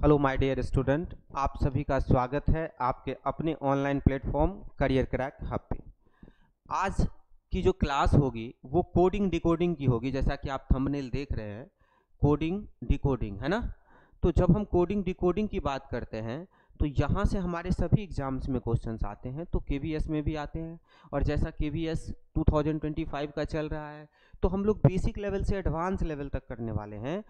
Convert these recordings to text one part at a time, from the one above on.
Hello my dear student, आप सभी का स्वागत है आपके अपने online platform career crack hub पे। आज की जो क्लास होगी वो कोडिंग डिकोडिंग की होगी। जैसा कि आप थंबनेल देख रहे हैं, कोडिंग डिकोडिंग है ना। तो जब हम कोडिंग डिकोडिंग की बात करते हैं तो यहाँ से हमारे सभी एग्जाम्स में क्वेश्चंस आते हैं, तो केवीएस में भी आते हैं। और जैसा केवीएस 2025 का चल रहा है तो हम लोग बेसिक लेवल से एडवांस लेवल तक करने वाले हैं।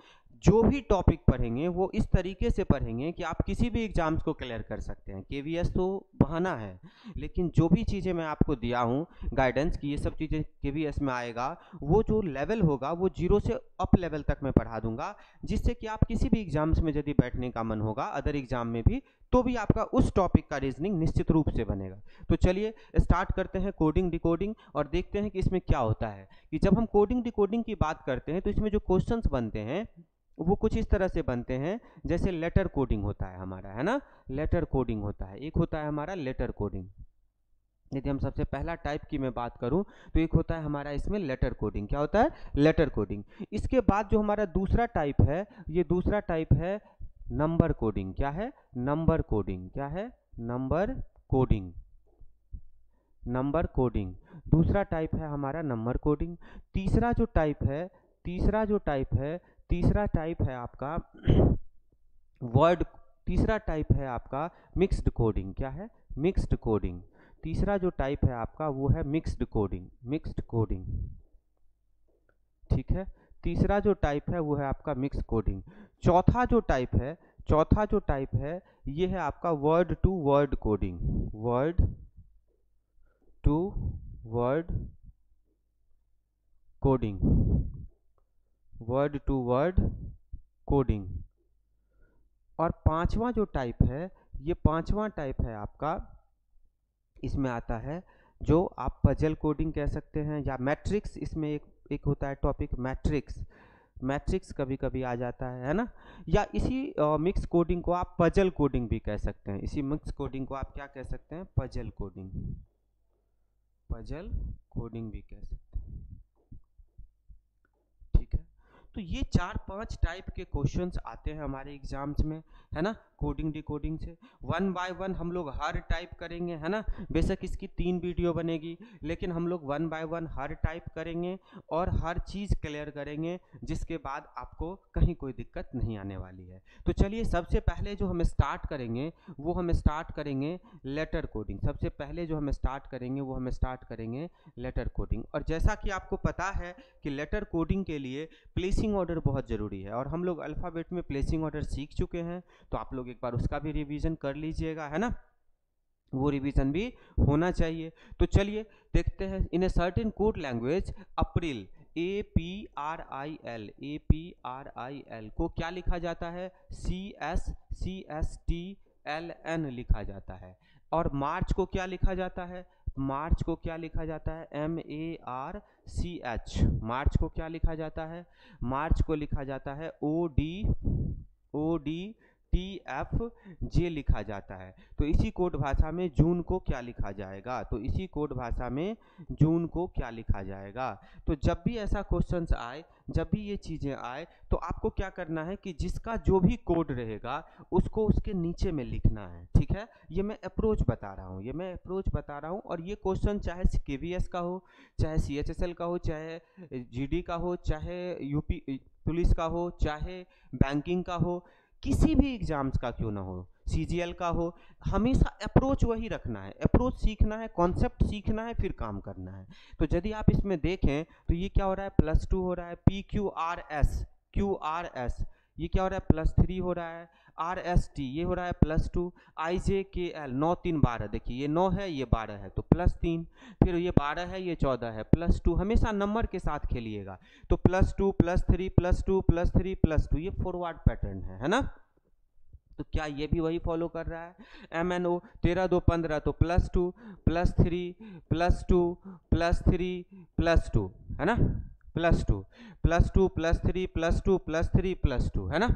जो भी टॉपिक पढ़ेंगे वो इस तरीके से पढ़ेंगे कि आप किसी भी एग्जाम्स को क्लियर कर सकते हैं। केवीएस तो बहाना है, लेकिन जो भी चीज़ें मैं आपको दिया हूँ गाइडेंस की, ये सब चीज़ें केवीएस में आएगा। वो जो लेवल होगा वो 0 से अप लेवल तक मैं पढ़ा दूंगा, जिससे कि आप किसी भी एग्जाम्स में यदि बैठने का मन होगा अदर एग्जाम में भी, तो भी आपका उस टॉपिक का रीजनिंग निश्चित रूप से बनेगा। तो चलिए स्टार्ट करते हैं कोडिंग डिकोडिंग और देखते हैं कि इसमें क्या होता है। कि जब हम कोडिंग डिकोडिंग की बात करते हैं तो इसमें जो क्वेश्चंस बनते हैं वो कुछ इस तरह से बनते हैं, जैसे लेटर कोडिंग होता है हमारा, है ना। लेटर कोडिंग होता है, एक होता है हमारा लेटर कोडिंग। यदि हम सबसे पहला टाइप की मैं बात करूं तो एक होता है हमारा इसमें लेटर कोडिंग। क्या होता है? Letter coding. इसके बाद जो हमारा दूसरा टाइप है, ये दूसरा टाइप है नंबर कोडिंग। क्या है? Number coding. क्या है? Number coding. नंबर कोडिंग दूसरा टाइप है हमारा नंबर कोडिंग। तीसरा जो टाइप है तीसरा टाइप है आपका वर्ड। तीसरा टाइप है आपका मिक्स्ड कोडिंग। क्या है? Mixed coding. तीसरा जो टाइप है आपका वो है मिक्स्ड कोडिंग। मिक्स्ड कोडिंग, ठीक है। तीसरा जो टाइप है वो है आपका मिक्स कोडिंग। चौथा जो टाइप है ये है आपका word to word coding. Word to word coding. Word to word coding. और पांचवा जो टाइप है, ये पांचवा टाइप है आपका, इसमें आता है जो आप पजल कोडिंग कह सकते हैं या मैट्रिक्स। इसमें एक होता है टॉपिक मैट्रिक्स। मैट्रिक्स कभी कभी आ जाता है ना। या इसी मिक्स कोडिंग को आप पजल कोडिंग भी कह सकते हैं। इसी मिक्स कोडिंग को आप क्या कह सकते हैं? Puzzle coding. पजल कोडिंग भी कह सकते हैं, ठीक है। तो ये 4-5 टाइप के क्वेश्चंस आते हैं हमारे एग्जाम्स में, है ना। कोडिंग डिकोडिंग से 1 बाय 1 हम लोग हर टाइप करेंगे, है ना। बेशक इसकी 3 वीडियो बनेगी, लेकिन हम लोग 1 बाय 1 हर टाइप करेंगे और हर चीज़ क्लियर करेंगे, जिसके बाद आपको कहीं कोई दिक्कत नहीं आने वाली है। तो चलिए सबसे पहले जो हम स्टार्ट करेंगे वो हम स्टार्ट करेंगे लेटर कोडिंग। सबसे पहले जो हम स्टार्ट करेंगे वो हम स्टार्ट करेंगे लेटर कोडिंग। और जैसा कि आपको पता है कि लेटर कोडिंग के लिए प्लेसिंग ऑर्डर बहुत ज़रूरी है, और हम लोग अल्फ़ाबेट में प्लेसिंग ऑर्डर सीख चुके हैं, तो आप लोग एक बार उसका भी रिवीजन कर लीजिएगा, है ना। वो रिवीजन भी होना चाहिए। तो चलिए देखते हैं। In a certain code language April, APRIL को क्या लिखा जाता है? CSTLN लिखा जाता है। और मार्च को क्या लिखा जाता है? मार्च को क्या लिखा जाता है? MARCH। मार्च को क्या लिखा जाता है? मार्च को लिखा जाता है ODTFJ लिखा जाता है। तो इसी कोड भाषा में जून को क्या लिखा जाएगा? तो इसी कोड भाषा में जून को क्या लिखा जाएगा? तो जब भी ऐसा क्वेश्चंस आए, जब भी ये चीज़ें आए, तो आपको क्या करना है कि जिसका जो भी कोड रहेगा उसको उसके नीचे में लिखना है, ठीक है। ये मैं अप्रोच बता रहा हूँ, और ये क्वेश्चन चाहे केवीएस का हो, चाहे CHSL का हो, चाहे GD का हो, चाहे यूपी पुलिस का हो, चाहे बैंकिंग का हो, किसी भी एग्जाम्स का क्यों ना हो, CGL का हो, हमेशा अप्रोच वही रखना है। अप्रोच सीखना है, कॉन्सेप्ट सीखना है, फिर काम करना है। तो यदि आप इसमें देखें तो ये क्या हो रहा है? +2 हो रहा है। QRS ये क्या हो रहा है? +3 हो रहा है। RST ये हो रहा है +2। IJKL 9 3 12, देखिए ये 9 है, ये 12 है, तो +3। फिर ये 12 है, ये 14 है, +2। हमेशा नंबर के साथ खेलिएगा। तो +2 +3 +2 +3 +2, ये फॉरवर्ड पैटर्न है ना। तो क्या ये भी वही फॉलो कर रहा है? MNO 13 2 15, तो +2 +3 +2 +3 +2, है ना। +2 +2 +3 +2 +3 +2, है ना।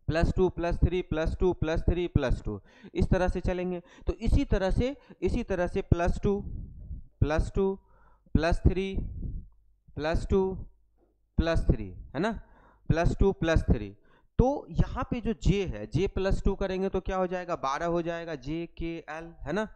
+2 +3 +2 +3 +2, इस तरह से चलेंगे। तो इसी तरह से +2 +2 +3 +2 +3, है ना। +2 +3, तो यहाँ पे जो j है, j +2 करेंगे तो क्या हो जाएगा, 12 हो जाएगा, j k l है ना।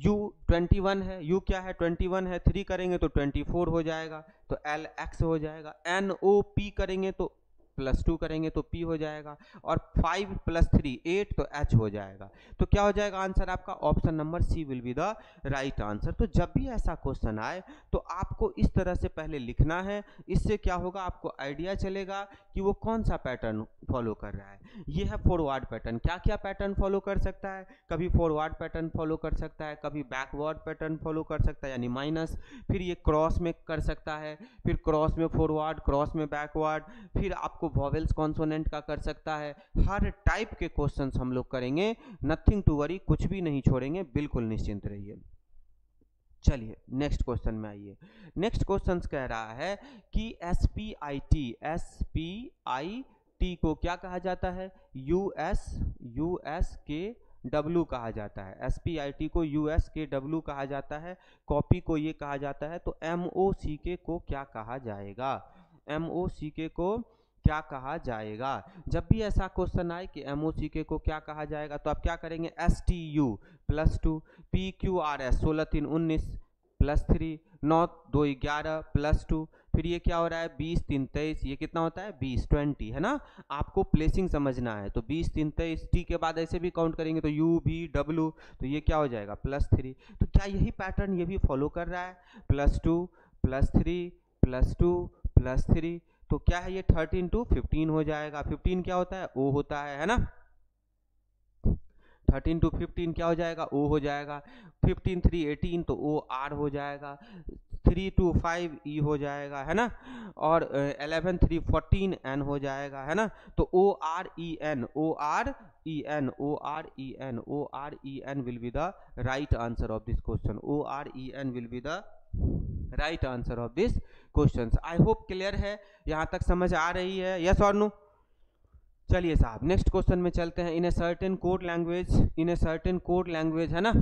u 21 है, u क्या है, 21 है, 3 करेंगे तो 24 हो जाएगा, तो l x हो जाएगा। n o p करेंगे तो +2 करेंगे तो p हो जाएगा, और 5 + 3 8 तो h हो जाएगा। तो क्या हो जाएगा आंसर आपका, option number C will be the right answer. तो जब भी ऐसा क्वेश्चन आए तो आपको इस तरह से पहले लिखना है, इससे क्या होगा, आपको आइडिया चलेगा कि वो कौन सा पैटर्न फॉलो कर रहा है। ये है फॉरवर्ड पैटर्न, क्या क्या पैटर्न फॉलो कर सकता है, कभी फॉरवर्ड पैटर्न फॉलो कर सकता है, कभी बैकवर्ड पैटर्न फॉलो कर सकता है यानी माइनस, फिर ये क्रॉस में कर सकता है, फिर क्रॉस में फॉरवर्ड, क्रॉस में बैकवर्ड, फिर आपको वॉवेल्स कॉन्सोनेंट का कर सकता है। हर टाइप के क्वेश्चंस हम लोग करेंगे, नथिंग टू वरी, कुछ भी नहीं छोड़ेंगे, बिल्कुल निश्चिंत रहिए। चलिए नेक्स्ट क्वेश्चन में आइए। नेक्स्ट क्वेश्चन कह रहा है कि SPIT को क्या कहा जाता है, USKW कहा जाता है। SPIT को USKW कहा जाता है, कॉपी को ये कहा जाता है। तो MOCK को क्या कहा जाएगा, MOCK को क्या कहा जाएगा। जब भी ऐसा क्वेश्चन आए कि MOCK को क्या कहा जाएगा तो आप क्या करेंगे, STU +2, PQRS 16 3 19 +3 9 2 11 +2, फिर ये क्या हो रहा है 20 3 23, ये कितना होता है 20 20 है ना। आपको प्लेसिंग समझना है, तो 20 3 23, टी के बाद ऐसे भी काउंट करेंगे तो UVW, तो ये क्या हो जाएगा +3। तो क्या यही पैटर्न ये भी फॉलो कर रहा है, +2 +3 +2 +3, तो क्या है ये 13 to 15 हो जाएगा। 15 क्या होता है, O होता है ना। 13 to 15 क्या हो जाएगा, O हो जाएगा। 15 3 18 तो OR हो जाएगा। 3 to 5 E हो जाएगा है ना, और 11 3 14 N हो जाएगा है ना। तो OREN will be the right answer of this question. OREN will be the right answer of this question. I hope clear है, यहां तक समझ आ रही है, यस और नो। चलिए साहब नेक्स्ट क्वेश्चन में चलते हैं। In a certain code language, है ना,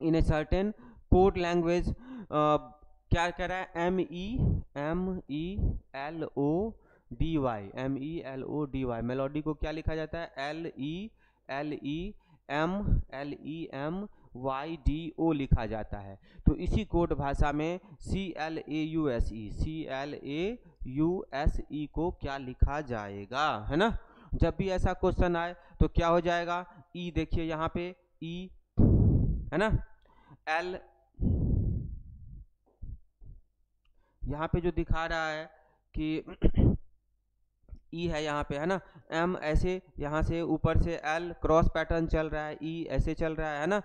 इन ए सर्टेन कोड लैंग्वेज क्या कह रहा है, MELODY, मेलोडी को क्या लिखा जाता है, LEMYDO लिखा जाता है। तो इसी कोड भाषा में CLAUSE को क्या लिखा जाएगा, है ना। जब भी ऐसा क्वेश्चन आए तो क्या हो जाएगा, E देखिए यहाँ पे E है ना, L यहाँ पे जो दिखा रहा है कि E है यहाँ पे है ना, M ऐसे यहाँ से ऊपर से L क्रॉस पैटर्न चल रहा है, E ऐसे चल रहा है ना।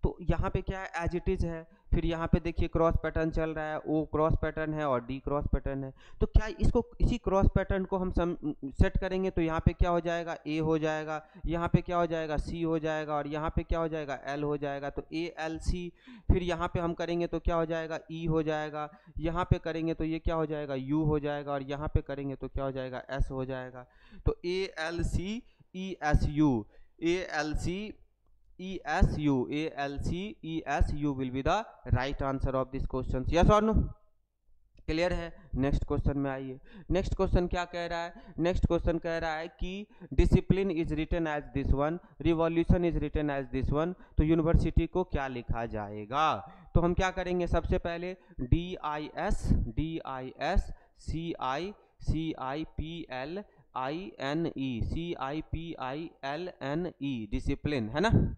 तो यहाँ पे क्या है, एज इट इज है। फिर यहाँ पे देखिए क्रॉस पैटर्न चल रहा है, O क्रॉस पैटर्न है और D क्रॉस पैटर्न है। तो क्या इसको, इसी क्रॉस पैटर्न को हम सेट करेंगे तो यहाँ पे क्या हो जाएगा, A हो जाएगा, यहाँ पे क्या हो जाएगा C हो जाएगा, और यहाँ पे क्या हो जाएगा L हो जाएगा। तो ALC, फिर यहाँ पे हम करेंगे तो क्या हो जाएगा E हो जाएगा, यहाँ पे करेंगे तो ये क्या हो जाएगा U हो जाएगा, और यहाँ पे करेंगे तो क्या हो जाएगा S हो जाएगा। तो ALC ESU will be the right answer of this question. Yes or no? Clear है। नेक्स्ट क्वेश्चन में आइए। नेक्स्ट क्वेश्चन क्या कह रहा है, नेक्स्ट क्वेश्चन कह रहा है कि discipline is written as this one, revolution is written as this one, तो यूनिवर्सिटी को क्या लिखा जाएगा। तो हम क्या करेंगे, सबसे पहले DIS CIPLINE डिसिप्लिन है ना।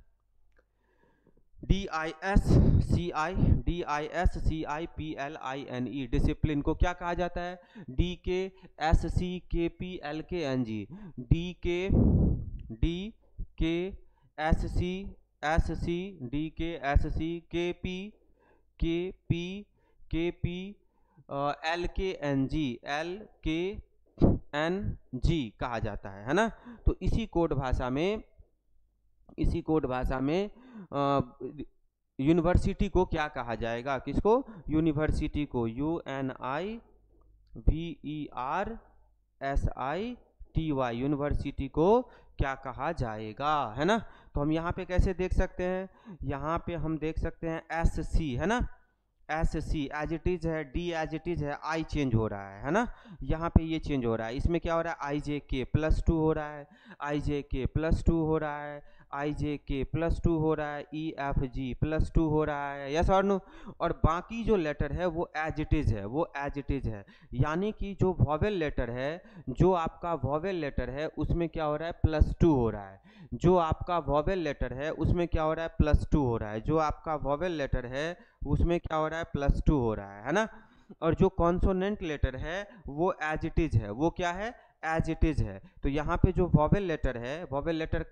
DISCIPLINE डिसिप्लिन को क्या कहा जाता है, DKSCKPLKNG, LKNG कहा जाता है ना। तो इसी कोड भाषा में यूनिवर्सिटी को क्या कहा जाएगा, किसको, यूनिवर्सिटी को UNIVERSITY, यूनिवर्सिटी को क्या कहा जाएगा, है ना। तो हम यहाँ पे कैसे देख सकते हैं, यहाँ पे हम देख सकते हैं SC है ना, S C as it is है, डी एज इट इज है, आई चेंज हो रहा है ना, यहाँ पे ये चेंज हो रहा है। इसमें क्या हो रहा है, आई जे के प्लस 2 हो रहा है, आई जे के प्लस 2 हो रहा है, आई जे के प्लस 2 हो रहा है, ई एफ जी प्लस 2 हो रहा है, यस और नो। और बाकी जो लेटर है वो एज इट इज है, वो एज इट इज है। यानी कि जो वॉवेल लेटर है, जो आपका वॉवेल लेटर है उसमें क्या हो रहा है, प्लस 2 हो रहा है। जो आपका वॉवेल लेटर है उसमें क्या हो रहा है, प्लस 2 हो रहा है। जो आपका वॉवेल लेटर है उसमें क्या हो रहा है, प्लस 2 हो रहा है ना। और जो कॉन्सोनेंट लेटर है वो एज इट इज है, वो क्या है, एज इट इज है। तो यहाँ पे जो वॉवेल लेटर है, वॉवेल लेटर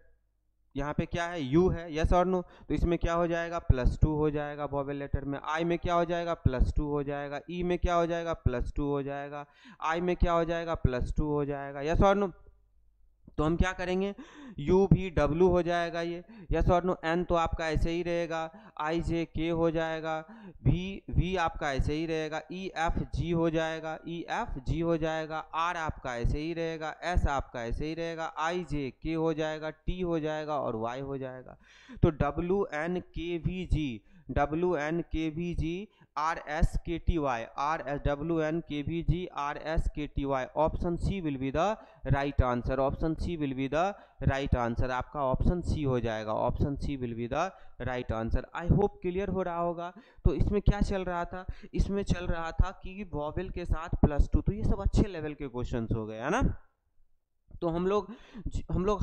यहाँ पे क्या है, यू है, यस और नो। तो इसमें क्या हो जाएगा, प्लस 2 हो जाएगा वॉवेल लेटर में। आई में क्या हो जाएगा, प्लस 2 हो जाएगा। ई में क्या हो जाएगा, प्लस 2 हो जाएगा। आई में क्या हो जाएगा, प्लस 2 हो जाएगा, यस और नो। तो हम क्या करेंगे, यू भी डब्लू हो जाएगा ये, यस और नो। एन तो आपका ऐसे ही रहेगा, आई जे के हो जाएगा, वी आपका ऐसे ही रहेगा, ई एफ जी हो जाएगा, ई एफ जी हो जाएगा, आर आपका ऐसे ही रहेगा, एस आपका ऐसे ही रहेगा, आई जे के हो जाएगा, टी हो जाएगा और वाई हो जाएगा। तो W N K V G, W N K V G, R S K T Y, R S W N K V G, R S K T Y. Option C will be the right answer, option C will be the right answer. आपका option C हो जाएगा, option C will be the right answer. I hope clear हो रहा होगा। तो इसमें क्या चल रहा था, इसमें चल रहा था कि वॉवेल के साथ प्लस 2, तो ये सब अच्छे लेवल के क्वेश्चंस हो गए है ना। तो हम लोग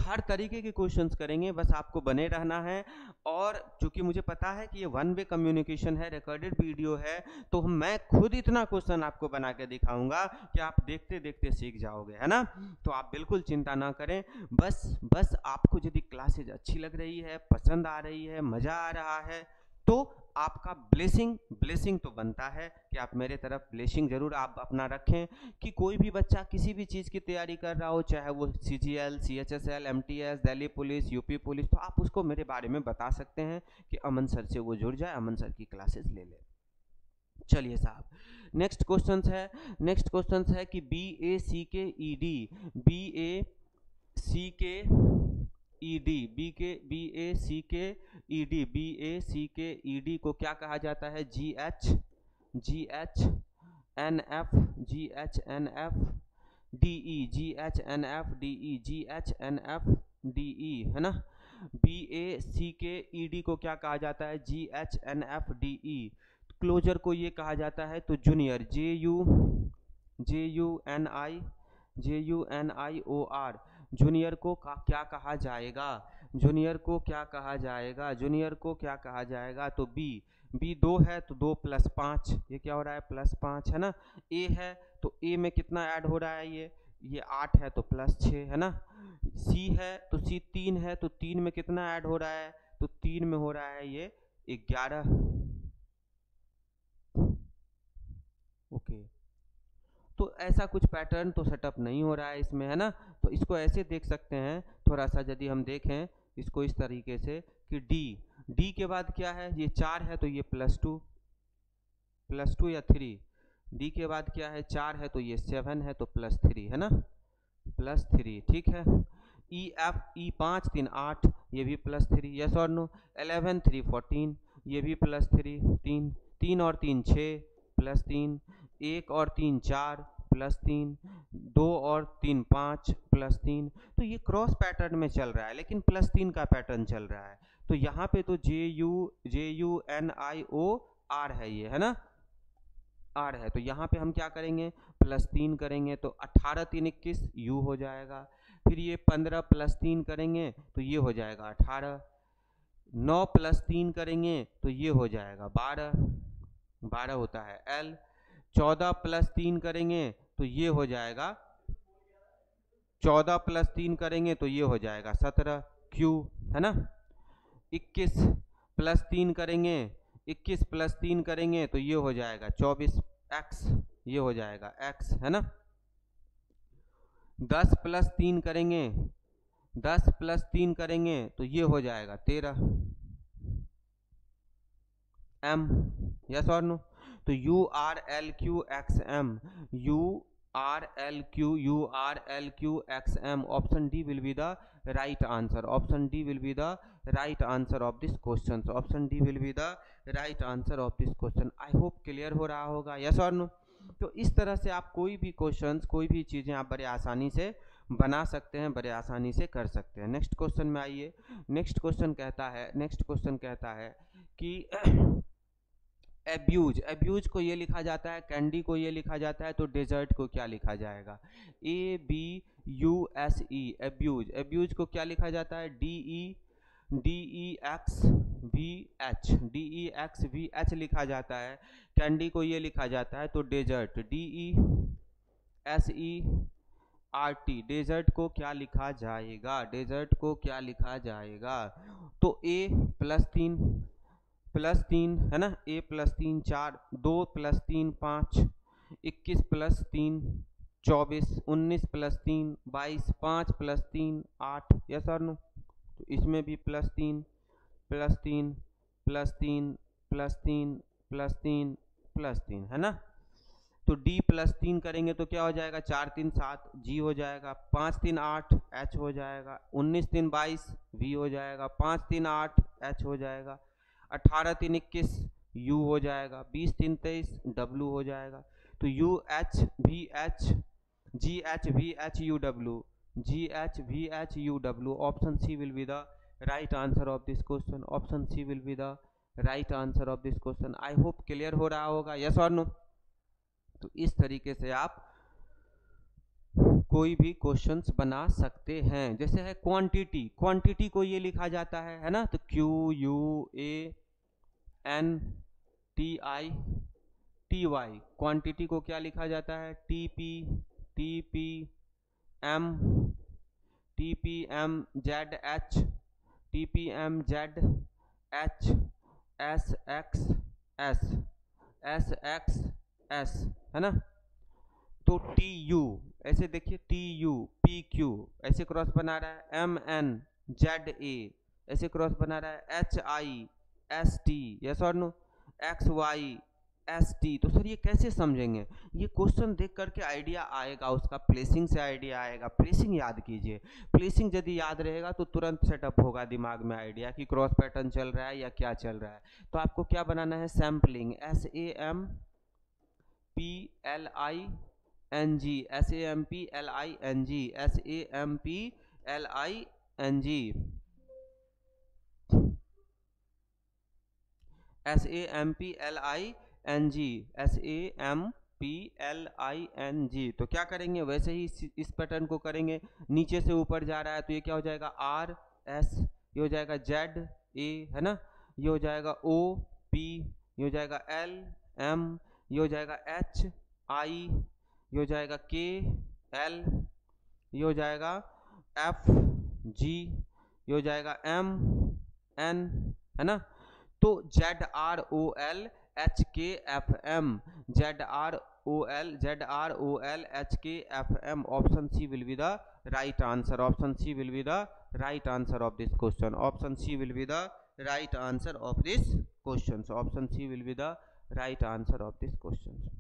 हर तरीके के क्वेश्चंस करेंगे, बस आपको बने रहना है। और क्योंकि मुझे पता है कि ये वन वे कम्युनिकेशन है, रिकॉर्डेड वीडियो है, तो मैं खुद इतना क्वेश्चन आपको बना के दिखाऊंगा कि आप देखते देखते सीख जाओगे, है ना। तो आप बिल्कुल चिंता ना करें, बस आपको यदि क्लासेज अच्छी लग रही है, पसंद आ रही है, मज़ा आ रहा है, तो आपका ब्लेसिंग तो बनता है कि आप मेरे तरफ ब्लेसिंग जरूर आप अपना रखें। कि कोई भी बच्चा किसी भी चीज़ की तैयारी कर रहा हो, चाहे वो CGL, CHSL, MTS, Delhi police, UP police, तो आप उसको मेरे बारे में बता सकते हैं कि अमन सर से वो जुड़ जाए, अमन सर की क्लासेस ले ले। चलिए साहब, नेक्स्ट क्वेश्चन है कि BACKED, BACKED को क्या कहा जाता है, GHNF DE है ना। BACKED को क्या कहा जाता है, GHNF DE। क्लोजर को ये कहा जाता है तो जूनियर, JUNIOR। जूनियर को क्या कहा जाएगा, जूनियर को क्या कहा जाएगा, जूनियर को क्या कहा जाएगा। तो बी 2 है तो 2 + 5, ये क्या हो रहा है, +5 है ना। ए है तो ए में कितना ऐड हो रहा है, ये 8 है तो +6 है ना। सी है तो सी 3 है तो 3 में कितना ऐड हो रहा है, तो 3 में हो रहा है ये 11। ओके, तो ऐसा कुछ पैटर्न तो सेटअप नहीं हो रहा है इसमें, है ना। तो इसको ऐसे देख सकते हैं, थोड़ा सा यदि हम देखें इसको इस तरीके से कि डी के बाद क्या है, ये 4 है तो ये +2 या 3। डी के बाद क्या है, 4 है तो ये 7 है तो +3 है ना, +3, ठीक है। ई 5 3 8, ये भी +3, यस और नो। 11 3 14, ये भी +3, 3 और 3 6 +3, 1 और 3 4 +3, 2 और 3 5 +3। तो ये क्रॉस पैटर्न में चल रहा है, लेकिन +3 का पैटर्न चल रहा है। तो यहाँ पे तो JUNIOR है ये, है ना, R है। तो यहाँ पे हम क्या करेंगे, +3 करेंगे तो 18 3 21 U हो जाएगा। फिर ये 15 + 3 करेंगे तो ये हो जाएगा 18। 9 + 3 करेंगे तो ये हो जाएगा 12 होता है L। 14 + 3 करेंगे तो ये हो जाएगा 14 + 3 करेंगे तो ये हो जाएगा 17 Q, है ना। 21 + 3 करेंगे, 21 + 3 करेंगे तो ये हो जाएगा 24 X, ये हो जाएगा X, है ना। 10 + 3 करेंगे, 10 + 3 करेंगे तो ये हो जाएगा 13 M, यस और नो। तो URLQXM, R L Q U R L Q X M. Option D will be the right answer. Option D will be the right answer of this question. Option D will be the right answer of this question. I hope clear हो रहा होगा. Yes और no. तो इस तरह से आप कोई भी क्वेश्चंस, कोई भी चीज़ें आप बड़े आसानी से बना सकते हैं, बड़े आसानी से कर सकते हैं. नेक्स्ट क्वेश्चन में आइए. नेक्स्ट क्वेश्चन कहता है कि एब्यूज. एब्यूज को ये लिखा जाता है, कैंडी को ये लिखा जाता है, तो डेजर्ट को क्या लिखा जाएगा? ABUSE. एब्यूज. एब्यूज को क्या लिखा जाता है? DEXVH. DEXVH लिखा जाता है. कैंडी को ये लिखा जाता है, तो डेजर्ट DESERT. डेजर्ट को क्या लिखा जाएगा? डेजर्ट को क्या लिखा जाएगा? तो A +3 है ना. A +3 4, 2 +3 5, 21 +3 24, 19 +3 22, 5 +3 8. यस और नो. तो इसमें भी +3 +3 +3 +3 +3 +3 है ना. तो D +3 करेंगे तो क्या हो जाएगा? 4 3 7 G हो जाएगा. 5 3 8 H हो जाएगा. 19 3 22 V हो जाएगा. 5 3 8 H हो जाएगा. 18 3 21 U हो जाएगा. 20 3 23 W हो जाएगा. तो UHVH GHVHUW GHVHUW. Option C will be the right answer of this question. Option C will be the right answer of this question. I hope clear हो रहा होगा. यस और नो. तो इस तरीके से आप कोई भी क्वेश्चंस बना सकते हैं. जैसे है क्वांटिटी. क्वांटिटी को ये लिखा जाता है ना. तो QUANTITY. क्वांटिटी को क्या लिखा जाता है? TPMZH SXS है ना. तो TU ऐसे देखिए, TUPQ ऐसे क्रॉस बना रहा है. MNZA ऐसे क्रॉस बना रहा है. HIST. यस और नो. XYST. तो सर ये कैसे समझेंगे? ये क्वेश्चन देख करके आइडिया आएगा, उसका प्लेसिंग से आइडिया आएगा. प्लेसिंग याद कीजिए. प्लेसिंग यदि याद रहेगा तो तुरंत सेटअप होगा दिमाग में आइडिया कि क्रॉस पैटर्न चल रहा है या क्या चल रहा है. तो आपको क्या बनाना है? सैम्पलिंग. SAMPLING. SAMPLING. तो क्या करेंगे? वैसे ही इस पैटर्न को करेंगे. नीचे से ऊपर जा रहा है तो ये क्या हो जाएगा? RS. ये हो जाएगा ZA है ना. ये हो जाएगा OP. ये हो जाएगा LM. ये हो जाएगा HI. ये हो जाएगा KL. ये हो जाएगा FG. ये हो जाएगा MN है ना. तो ZROLHKFM. ZROLHKFM. Option C will be the right answer. Option C will be the right answer of this question. Option C will be the right answer of this question. Option C will be the right answer of this question.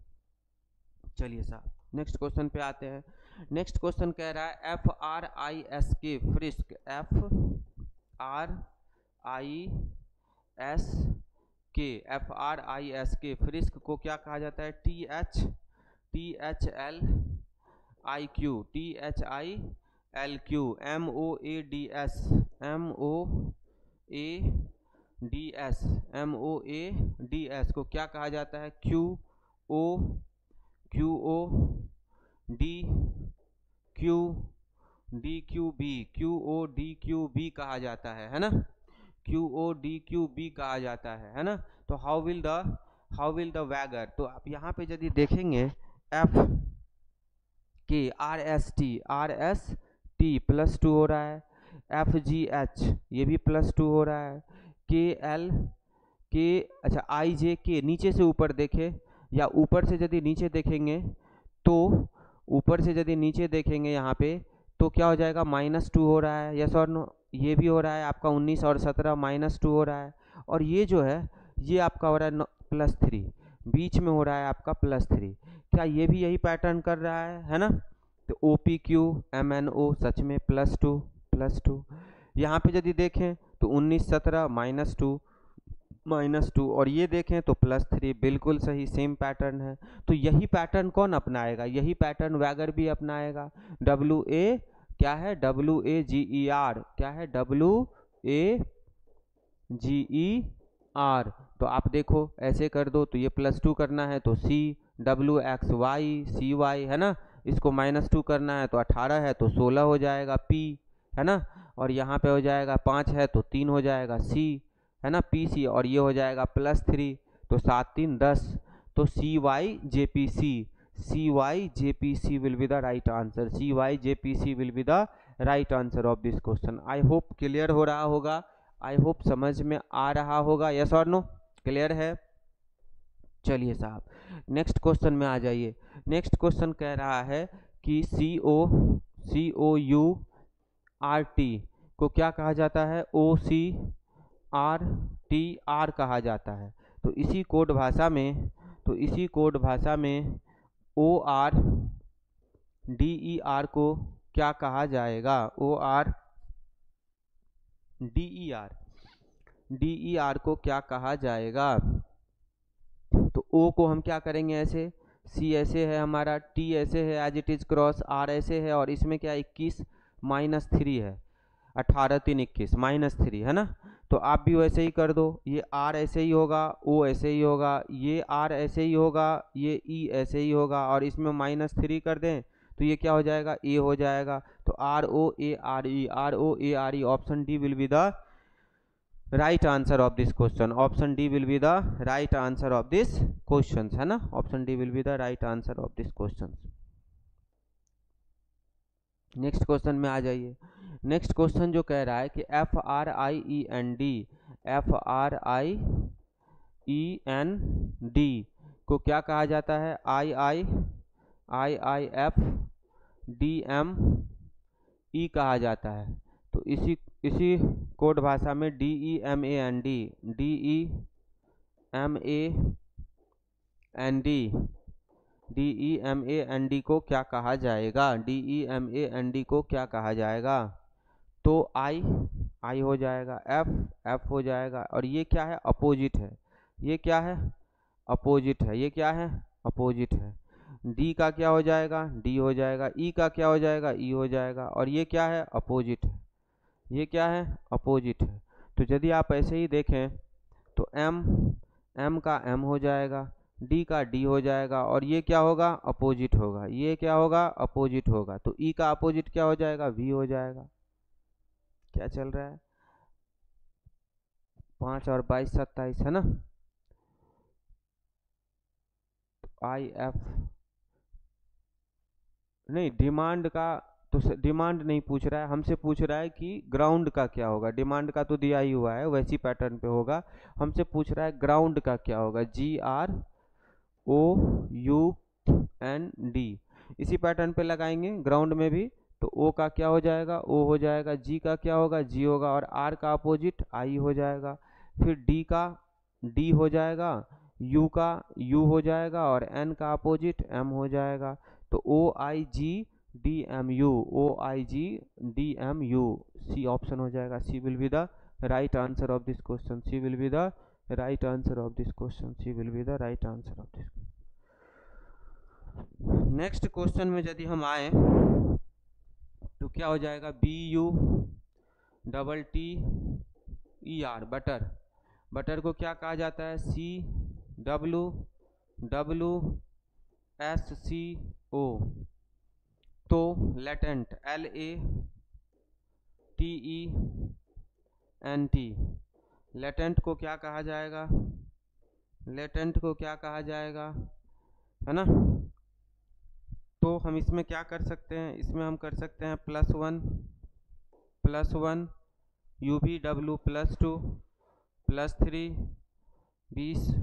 चलिए साहब next question पे आते हैं. Next question कह रहा है FRISK frisk. FRISK frisk को क्या कहा जाता है? THLIQ MOADS को क्या कहा जाता है? QODQB कहा जाता है ना. QODQB कहा जाता है ना. तो हाउ विल द वैगर. तो आप यहाँ पे यदि देखेंगे RST +2 हो रहा है. FGH ये भी +2 हो रहा है. अच्छा IJK नीचे से ऊपर देखे या ऊपर से यदि नीचे देखेंगे तो ऊपर से यदि नीचे देखेंगे यहाँ पे तो क्या हो जाएगा? -2 हो रहा है. यस और नो. ये भी हो रहा है आपका 19 और 17 -2 हो रहा है. और ये जो है ये आपका हो रहा है +3. बीच में हो रहा है आपका +3। क्या ये भी यही पैटर्न कर रहा है ना? तो OPQ MNO सच में +2 यहाँ पे यदि देखें तो 19 17 -2 और ये देखें तो +3, बिल्कुल सही, सेम पैटर्न है। तो यही पैटर्न कौन अपनाएगा? यही पैटर्न वैगर भी अपनाएगा। WA क्या है? WAGER क्या है? WAGER। तो आप देखो ऐसे कर दो तो ये +2 करना है तो C, WXY CY है ना, इसको -2 करना है तो 18 है तो 16 हो जाएगा P है ना, और यहाँ पे हो जाएगा 5 है तो 3 हो जाएगा C है ना, PC, और ये हो जाएगा +3 तो 7 3 10। तो CYJPC will be the right answer। CYJPC will be the right answer of this question। I hope clear हो रहा होगा, आई होप समझ में आ रहा होगा। यस और नो? क्लियर है? चलिए साहब नेक्स्ट क्वेश्चन में आ जाइए। नेक्स्ट क्वेश्चन कह रहा है कि COURT को क्या कहा जाता है? OCRTR कहा जाता है। तो इसी कोड भाषा में ORDER को क्या कहा जाएगा? DER को क्या कहा जाएगा? तो O को हम क्या करेंगे? ऐसे, C ऐसे है हमारा, T ऐसे है as it is cross, R ऐसे है, और इसमें क्या 21 -3 है, 18 3 21 -3 है ना। तो आप भी वैसे ही कर दो, ये R ऐसे ही होगा, O ऐसे ही होगा, ये R ऐसे ही होगा, ये E ऐसे ही होगा, और इसमें -3 कर दें तो ये क्या हो जाएगा? A हो जाएगा। तो ROARE option D will be the right answer of this question. Option D will be the right answer of this question है ना। Option D will be the right answer of this question. Next question में आ जाइए। Next question जो कह रहा है कि FRIEND को क्या कहा जाता है? IIF DME कहा जाता है। तो इसी कोड भाषा में DEMAND को क्या कहा जाएगा? DEMAND को क्या कहा जाएगा? तो I हो जाएगा, F हो जाएगा, और ये क्या है? अपोजिट है। ये क्या है? अपोजिट है। ये क्या है? अपोजिट है। D का क्या हो जाएगा? D हो जाएगा। E का क्या हो जाएगा? E हो जाएगा, और ये क्या है? अपोजिट है। ये क्या है? अपोजिट है। तो यदि आप ऐसे ही देखें तो M का M हो जाएगा, D का D हो जाएगा, और ये क्या होगा? अपोजिट होगा। ये क्या होगा? अपोजिट होगा। तो E का अपोजिट क्या हो जाएगा? V हो जाएगा। क्या चल रहा है? 5 और 22 27 है ना। IF नहीं, डिमांड का तो डिमांड नहीं पूछ रहा है, हमसे पूछ रहा है कि ग्राउंड का क्या होगा। डिमांड का तो दिया ही हुआ है, वैसी पैटर्न पे होगा। हमसे पूछ रहा है ग्राउंड का क्या होगा। GROUND इसी पैटर्न पे लगाएंगे ग्राउंड में भी। तो O का क्या हो जाएगा? O हो जाएगा। G का क्या होगा? G होगा, और R का अपोजिट I हो जाएगा। फिर D का D हो जाएगा, U का U हो जाएगा, और N का अपोजिट M हो जाएगा। तो OIGDMU सी ऑप्शन हो जाएगा। C will be the right answer of this question. C will be the right answer of this question. C will be the right answer of this. Next question में यदि हम आए तो क्या हो जाएगा? BUTTER बटर को क्या कहा जाता है? CWWSCO। तो लेटेंट LATENT लेटेंट को क्या कहा जाएगा? लेटेंट को क्या कहा जाएगा, है ना। तो हम इसमें क्या कर सकते हैं? इसमें हम कर सकते हैं +1 UVW +2 +3 20,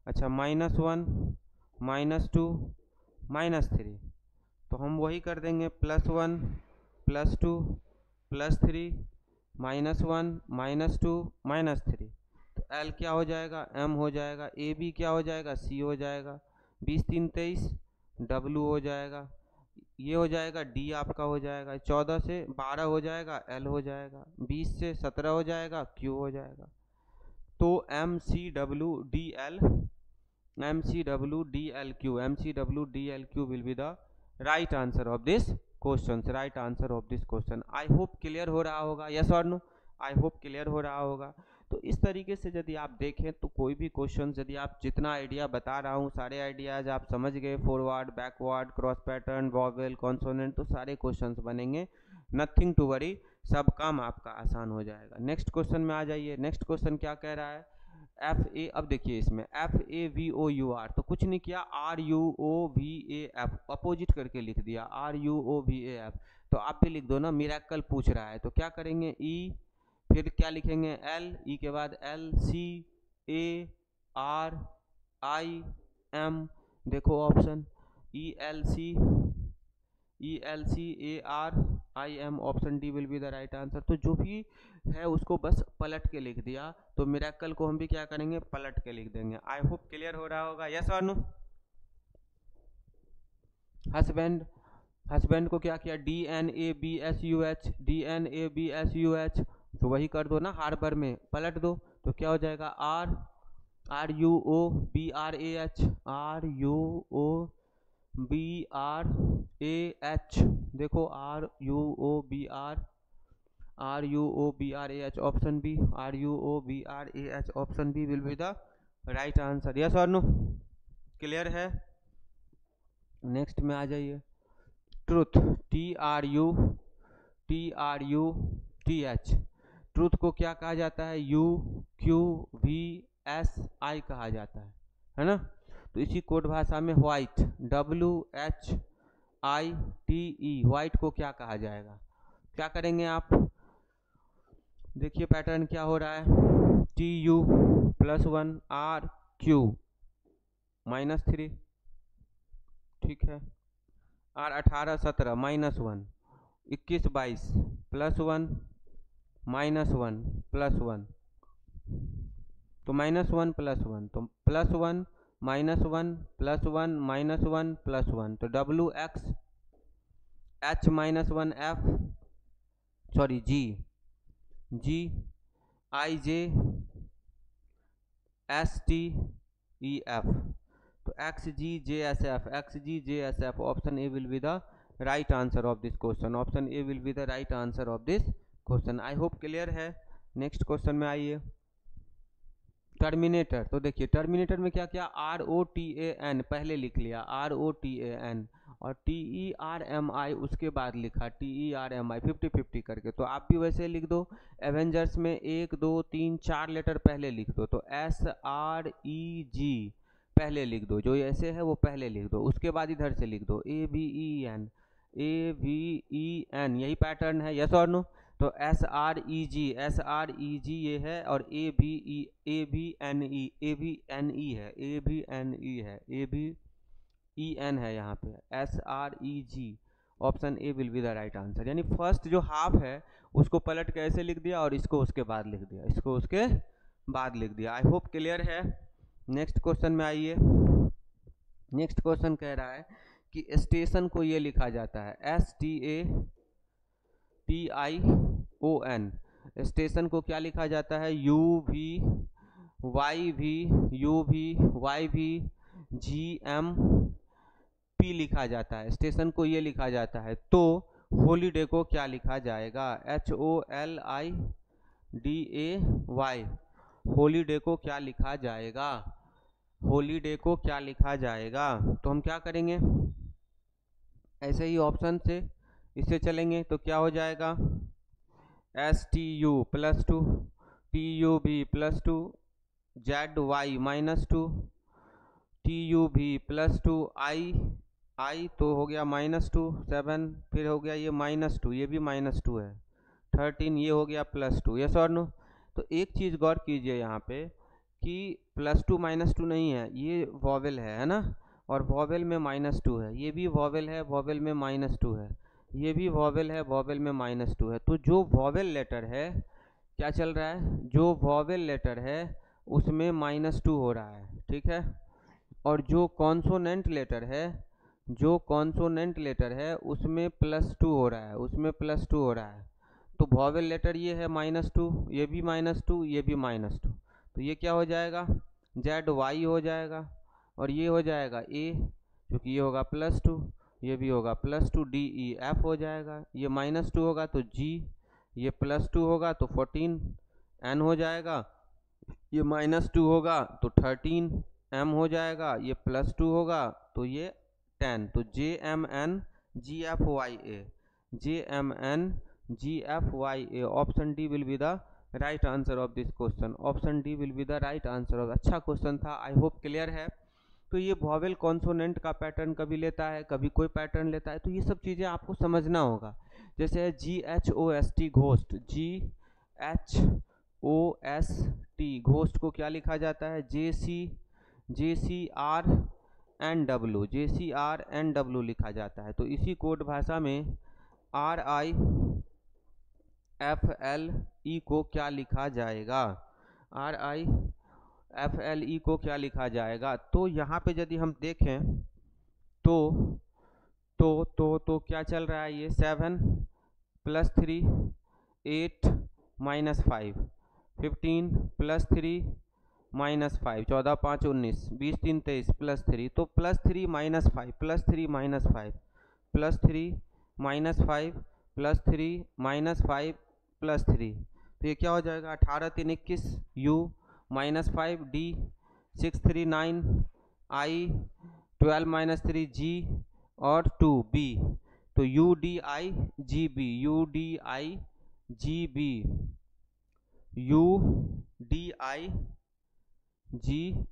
अच्छा -1 -2 -3। तो हम वही कर देंगे +1 +2 +3 -1 -2 -3। तो L क्या हो जाएगा, M हो जाएगा, AB क्या हो जाएगा, C हो जाएगा, 20 3 23 W हो जाएगा, ये हो जाएगा D आपका हो जाएगा, 14 से 12 हो जाएगा L हो जाएगा, 20 से 17 हो जाएगा Q हो जाएगा। तो MCWDL will be the right answer of this question, right answer of this question. I hope clear हो रहा होगा, yes or no? I hope clear हो रहा होगा। तो इस तरीके से यदि आप देखें तो कोई भी क्वेश्चन, यदि आप जितना आइडिया बता रहा हूँ सारे आइडियाज आप समझ गए, forward, backward, cross pattern, vowel, consonant, तो सारे क्वेश्चंस बनेंगे, नथिंग टू वरी, सब काम आपका आसान हो जाएगा। नेक्स्ट क्वेश्चन में आ जाइए। नेक्स्ट क्वेश्चन क्या कह रहा है, FA, अब देखिए इसमें FAVOUR, तो कुछ नहीं किया, RUOVAF अपोजिट करके लिख दिया, RUOVAF, तो आप भी लिख दो ना, मिरेकल पूछ रहा है, तो क्या करेंगे, E फिर क्या लिखेंगे, L, E के बाद LCARIM, देखो option ELCARIM, option D will be the right answer. तो जो भी है उसको बस पलट के लिख दिया, तो मिरेकल को हम भी क्या करेंगे, पलट के लिख देंगे। आई होप क्लियर हो रहा होगा, यस और नो। हस्बैंड को क्या किया, DNABSUH, DNABSUH, तो वही कर दो ना, हार्बर में पलट दो, तो क्या हो जाएगा, RUOBRAH, RUOBRAH, देखो RUOBRAH, option B, RUOBRAH, option B will be the right answer, yes और नो, क्लियर है। नेक्स्ट में आ जाइए, ट्रुथ, TRUTH, ट्रुथ को क्या कहा जाता है, UQVSI कहा जाता है ना। तो इसी कोड भाषा में व्हाइट, WHITE, व्हाइट को क्या कहा जाएगा, क्या करेंगे आप, देखिए पैटर्न क्या हो रहा है, TU +1 RQ -3, ठीक है, R18 17 -1, 21 22 +1 -1 +1, तो -1 +1, तो +1 -1 +1 -1 +1, तो WX H -1 F, sorry G IJ STEF, तो XGJSF, option A will be the right answer of this question, option A will be the right answer of this question. I hope clear है। Next question में आइए, terminator, तो देखिए terminator में क्या क्या, ROTAN पहले लिख लिया, ROTAN, और TERMI उसके बाद लिखा, TERMI 50-50 करके, तो आप भी वैसे लिख दो। एवेंजर्स में 1 2 3 4 लेटर पहले लिख दो, तो SREG पहले लिख दो, जो ऐसे है वो पहले लिख दो, उसके बाद इधर से लिख दो AVEN, यही पैटर्न है, यस और नो। तो SREG ये है, और AVNE है यहाँ पे, SREG, option A will be the right answer. यानी फर्स्ट जो हाफ है उसको पलट के ऐसे लिख दिया, और इसको उसके बाद लिख दिया, इसको उसके बाद लिख दिया। आई होप क्लियर है। नेक्स्ट क्वेश्चन में आइए। नेक्स्ट क्वेश्चन कह रहा है कि स्टेशन को ये लिखा जाता है STATION, स्टेशन को क्या लिखा जाता है, UVYV लिखा जाता है, स्टेशन को ये लिखा जाता है। तो हॉलीडे को क्या लिखा जाएगा, HOLIDAY, हॉलीडे को क्या लिखा जाएगा, हॉलीडे को क्या लिखा जाएगा। तो हम क्या करेंगे, ऐसे ही ऑप्शन से इससे चलेंगे, तो क्या हो जाएगा, STU +2, TUV +2, ZY -2, TUV +2, I तो हो गया -2 7, फिर हो गया ये -2, ये भी -2 है 13, ये हो गया +2, यस और नो। तो एक चीज़ गौर कीजिए यहाँ पे कि +2 -2 नहीं है, ये वॉवेल है ना, और वॉवेल में -2 है, ये भी वॉवेल है, वॉवेल में -2 है, ये भी वॉवेल है, वॉवेल में -2 है। तो जो वॉवेल लेटर है क्या चल रहा है, जो वॉवेल लेटर है उसमें -2 हो रहा है, ठीक है। और जो कॉन्सोनेंट लेटर है उसमें +2 हो रहा है, हो रहा है। तो वॉवेल लेटर ये है -2, ये भी -2, ये भी -2, तो ये क्या हो जाएगा, ZY हो जाएगा। और ये हो जाएगा A, क्योंकि ये होगा +2, ये भी होगा +2, DEF हो जाएगा। ये -2 होगा तो G, ये +2 होगा तो 14, N हो जाएगा। ये -2 होगा तो 13, M हो जाएगा। ये +2 होगा तो ये 10, तो JMN GFYA, JMN GFYA, option D will be the right answer of this question. Option D will be the right answer of. अच्छा क्वेश्चन था, आई होप क्लियर है। तो ये वॉवेल कॉन्सोनेंट का पैटर्न कभी लेता है, कभी कोई पैटर्न लेता है, तो ये सब चीज़ें आपको समझना होगा। जैसे है GHOST घोस्ट, GHOST घोस्ट को क्या लिखा जाता है, JCRNW लिखा जाता है। तो इसी कोड भाषा में RIFLE को क्या लिखा जाएगा, RIFLE को क्या लिखा जाएगा। तो यहाँ पे यदि हम देखें तो क्या चल रहा है, ये 7 + 3 8 -5 15 + 3 -5 14 5 19 20 3 23 +3, तो +3 - 5 +3 - 5 +3 - 5 +3 - 5 +3, तो ये क्या हो जाएगा, 18 3 21 U -5 D 6 3 9 I 12 - 3 G और 2 B, तो UDIGB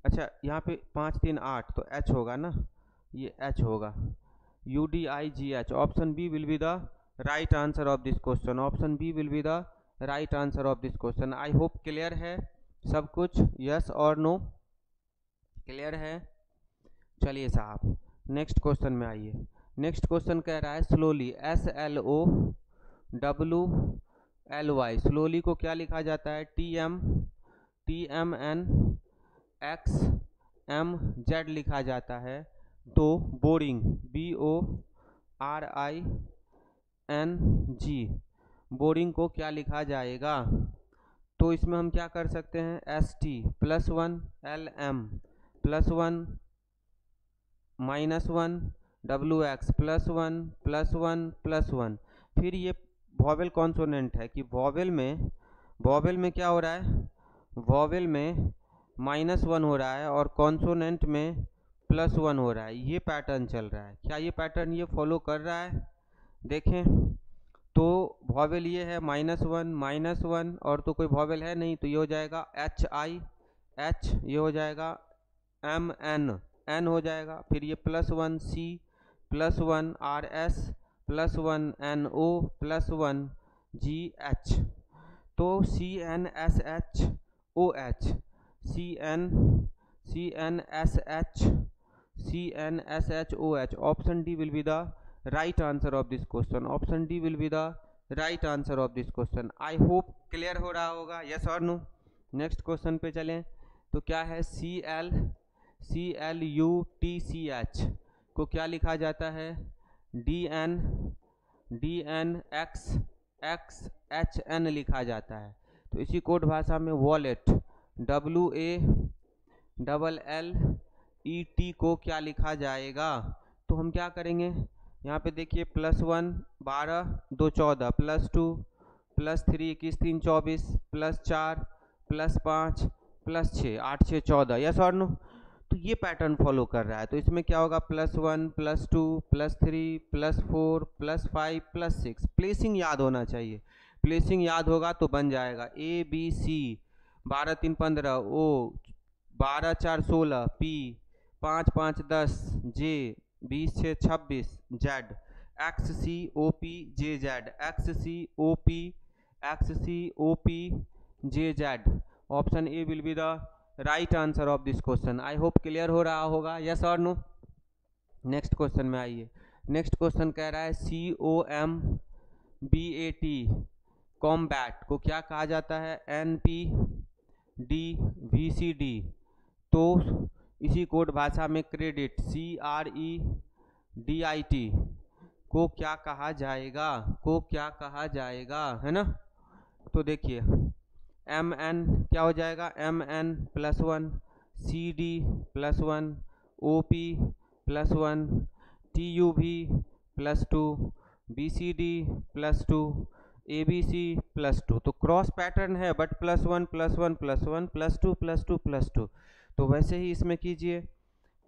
अच्छा यहाँ पे 5 3 8 तो H होगा ना, ये H होगा, UDIGH। Option B will be the right answer of this question. Option B will be the right answer of this question. I hope clear है सब कुछ, यस और नो, क्लियर है। चलिए साहब नेक्स्ट क्वेश्चन में आइए। नेक्स्ट क्वेश्चन कह रहा है स्लोली, SLOWLY, स्लोली को क्या लिखा जाता है, TMNXMZ लिखा जाता है। तो बोरिंग, BORING, बोरिंग को क्या लिखा जाएगा। तो इसमें हम क्या कर सकते हैं, ST +1 LM +1 -1 WX +1 +1 +1। फिर ये वॉवेल कॉन्सोनेंट है कि वॉवेल में क्या हो रहा है, वॉवेल में -1 हो रहा है और कॉन्सोनेंट में +1 हो रहा है। ये पैटर्न चल रहा है, क्या ये पैटर्न ये फॉलो कर रहा है, देखें। तो वॉवेल ये है -1 और तो कोई वॉवेल है नहीं, तो ये हो जाएगा HI H, ये हो जाएगा MN N हो जाएगा। फिर ये +1 C +1 RS +1 NO +1 GH, तो CNSHOH CNSHOH, option D will be the right answer of this question. Option D will be the right answer of this question. I hope clear हो रहा होगा, yes और no. Next question पे चलें, तो क्या है, CLUTCH को क्या लिखा जाता है, DNXXHN लिखा जाता है। तो इसी कोड भाषा में वॉलेट, WALLET को क्या लिखा जाएगा। तो हम क्या करेंगे, यहाँ पे देखिए +1 12 2 14 +2 +3 21 3 24 +4 +5 +6 8 6 14, यस और नो। तो ये पैटर्न फॉलो कर रहा है। तो इसमें क्या होगा, +1 +2 +3 +4 +5 +6। प्लेसिंग याद होना चाहिए, प्लेसिंग याद होगा तो बन जाएगा ABC 12 3 15 O 12 4 16 P 5 5 10 J 20 6 26 Z XCOPJZ। Option A will be the right answer of this question. I hope clear हो रहा होगा, यस और नो। नेक्स्ट क्वेश्चन में आइए। नेक्स्ट क्वेश्चन कह रहा है COMBAT कॉम्बैट को क्या कहा जाता है, NP D V C D, तो इसी कोड भाषा में क्रेडिट CREDIT को क्या कहा जाएगा, है ना। तो देखिए MN क्या हो जाएगा, MN +1, CD +1, OP +1, TUV +2, BCD +2, ABC +2। तो क्रॉस पैटर्न है बट +1 +1 +1 +2 +2 +2। तो वैसे ही इसमें कीजिए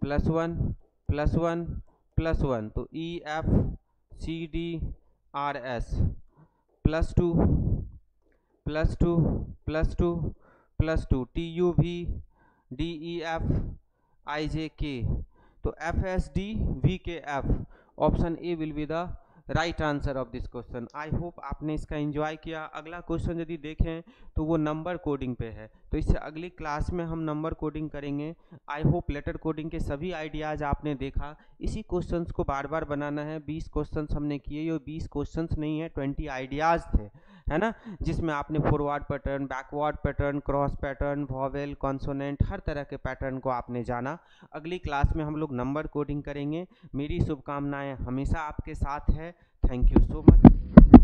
+1 +1 +1, तो EFCDRS +2 +2 +2 +2 TUVDEFIJK। तो FSDVKF option A will be the right answer of this question. I hope आपने इसका एंजॉय किया। अगला क्वेश्चन यदि देखें तो वो नंबर कोडिंग पे है, तो इससे अगली क्लास में हम नंबर कोडिंग करेंगे। आई होप लेटर कोडिंग के सभी आइडियाज़ आपने देखा। इसी क्वेश्चंस को बार बार बनाना है। 20 क्वेश्चंस हमने किए, ये 20 क्वेश्चंस नहीं है, 20 आइडियाज़ थे, है ना, जिसमें आपने forward pattern, backward pattern, cross pattern, vowel, consonant, हर तरह के पैटर्न को आपने जाना। अगली क्लास में हम लोग नंबर कोडिंग करेंगे। मेरी शुभकामनाएं हमेशा आपके साथ है। Thank you so much.